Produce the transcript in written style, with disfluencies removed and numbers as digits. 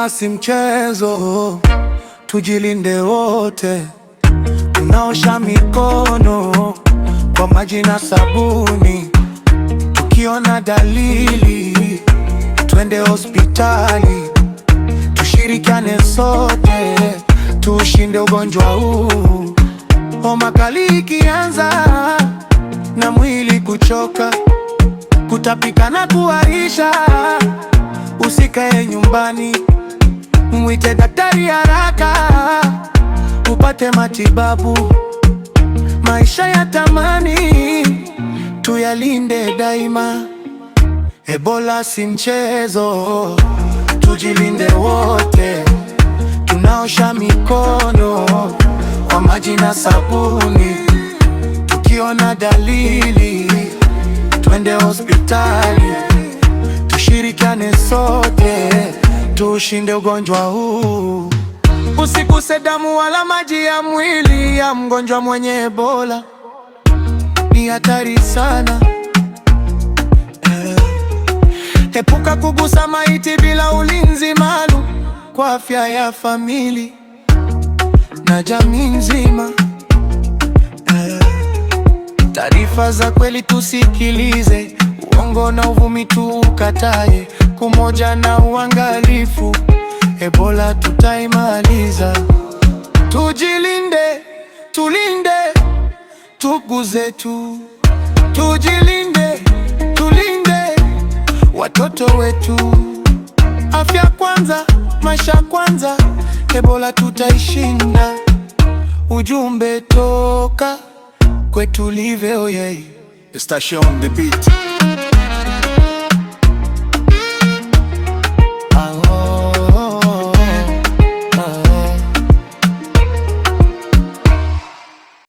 Ebola si mchezo, tujilinde wote. Tunaosha mikono kwa maji na sabuni. Tukiona dalili, twende hospitali. Tushirikiane sote, tushinde ugonjwa huu. Homa kali ikianza na mwili kuchoka, kutapika na kuharisha, usikae nyumbani, mwite daktari haraka upate matibabu. Maisha ya thamani, tuyalinde daima. Ebola si mchezo, tujilinde wote. Tunaosha mikono kwa maji na sabuni. Tukiona dalili, twende hospitali. Tushirikiane sote, tushinde ugonjwa huu. Usiguse damu wala maji ya mwili ya mgonjwa mwenye Ebola, ni hatari sana. Epuka kugusa maiti bila ulinzi maalum kwa afya ya famili na jamii nzima. Taarifa za kweli tusikilize, uongo na uvumi tukatae. Kumoja na uangalifu, Ebola tutaimaliza. Tujilinde, tulinde ndugu zetu. Tujilinde, tulinde watoto wetu. Afya kwanza, maisha kwanza, Ebola tutaishinda. Ujumbe toka kwetu Live, oh yeah. Station the beat.